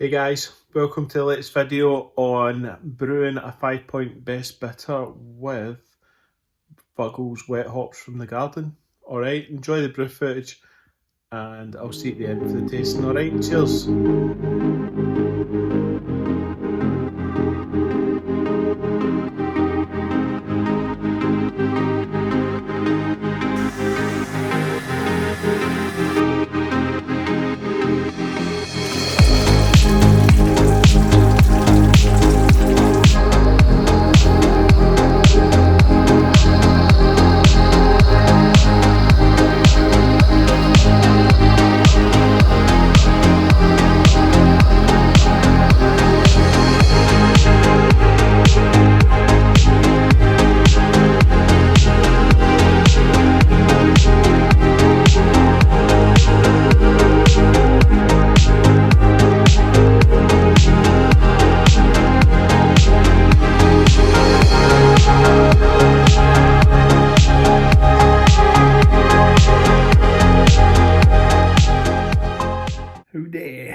Hey guys, welcome to the latest video on brewing a 5-point best bitter with Fuggles wet hops from the garden. Alright, enjoy the brew footage and I'll see you at the end for the tasting. Alright, cheers.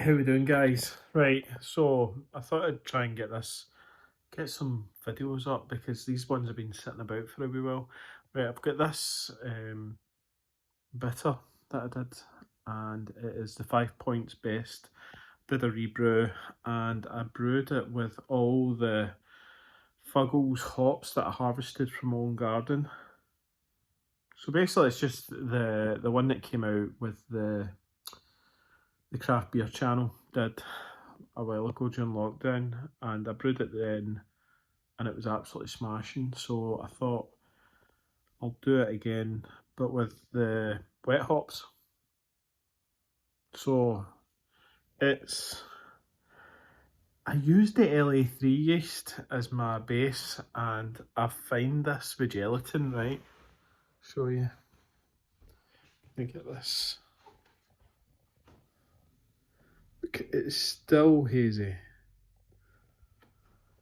How we doing guys? Right, so I thought I'd try and get some videos up because these ones have been sitting about for a wee while. Right, I've got this bitter that I did and it is the 5 points best. Did a rebrew and I brewed it with all the Fuggles hops that I harvested from my own garden. So basically it's just the one that came out with the craft beer channel did a while ago during lockdown, and I brewed it then and it was absolutely smashing, so I thought I'll do it again but with the wet hops. So I used the LA3 yeast as my base and I find this with gelatin, right? Show you. Look at this. It's still hazy.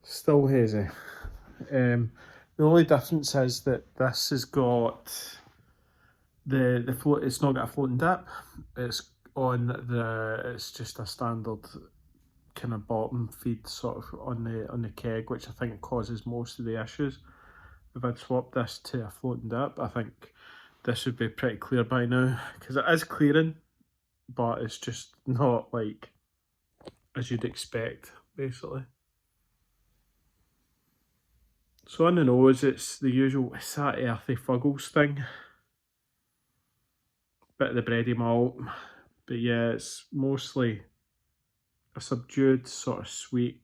Still hazy. The only difference is that this has got the float. It's not got a floating dip. It's just a standard kind of bottom feed sort of on the keg, which I think causes most of the issues. If I'd swapped this to a floating dip, I think this would be pretty clear by now, because it is clearing, but it's just not like as you'd expect, basically. So on the nose, it's the usual, it's that earthy Fuggles thing. Bit of the bready malt, but yeah, it's mostly a subdued sort of sweet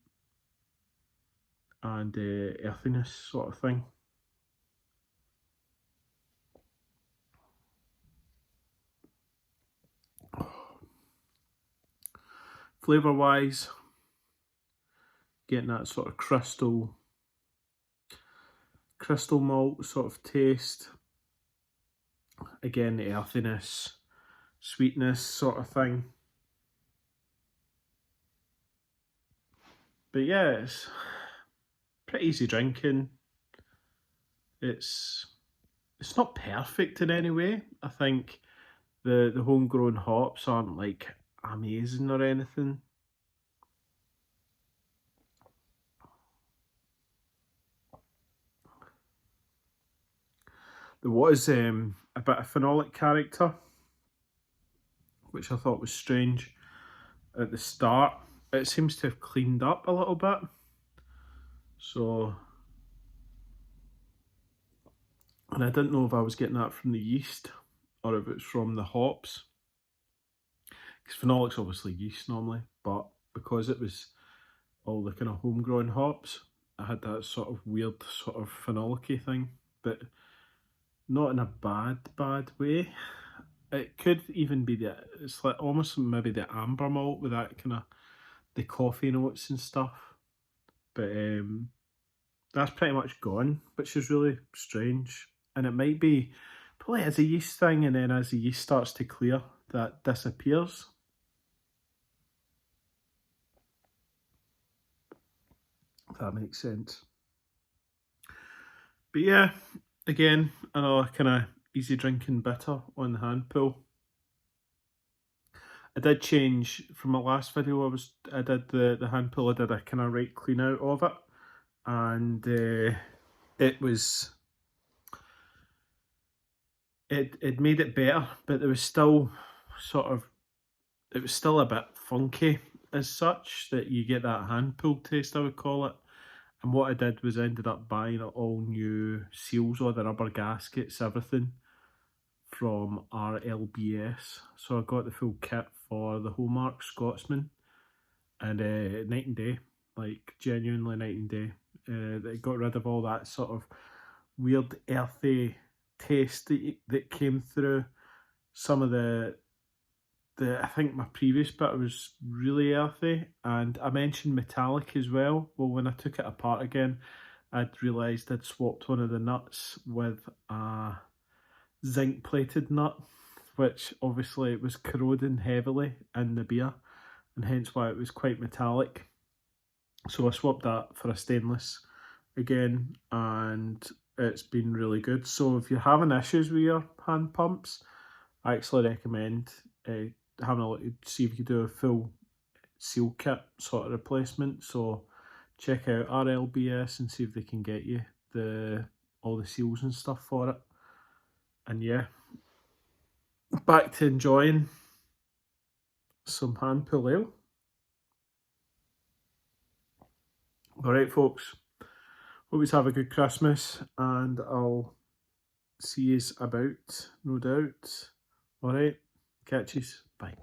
and earthiness sort of thing. Flavour wise, getting that sort of crystal malt sort of taste. Again, the earthiness, sweetness sort of thing. But yeah, it's pretty easy drinking. It's not perfect in any way. I think the homegrown hops aren't like amazing or anything. There was a bit of phenolic character, which I thought was strange at the start. It seems to have cleaned up a little bit. So, and I didn't know if I was getting that from the yeast or if it's from the hops. Because phenolic's obviously yeast normally, but because it was all the kind of homegrown hops, I had that sort of weird sort of phenolic-y thing, but not in a bad way. It could even be it's like almost maybe the amber malt with that kind of the coffee notes and stuff. But that's pretty much gone, which is really strange. And it might be, probably as a yeast thing, and then as the yeast starts to clear, that disappears. If that makes sense. But yeah, again, another kind of easy drinking bitter on the hand pull. I did change from my last video. I did the hand pull. I did a kind of right clean out of it, and it made it better, but there was still it was still a bit funky as such, that you get that hand pull taste, I would call it. And what I did was I ended up buying all new seals, all the rubber gaskets, everything from RLBS. So I got the full kit for the Hallmark Scotsman, and night and day, like genuinely night and day. They got rid of all that sort of weird earthy taste that came through. Some of the I think my previous bit was really earthy, and I mentioned metallic as well. Well, when I took it apart again, I'd realised I'd swapped one of the nuts with a zinc plated nut, which obviously was corroding heavily in the beer, and hence why it was quite metallic. So I swapped that for a stainless again, and it's been really good. So if you're having issues with your hand pumps, I actually recommend having a look to see if you can do a full seal kit sort of replacement. So check out RLBS and see if they can get you all the seals and stuff for it. And yeah, back to enjoying some hand pull ale. Alright folks, hope you have a good Christmas, and I'll see you about, no doubt. Alright, catch yous, bye.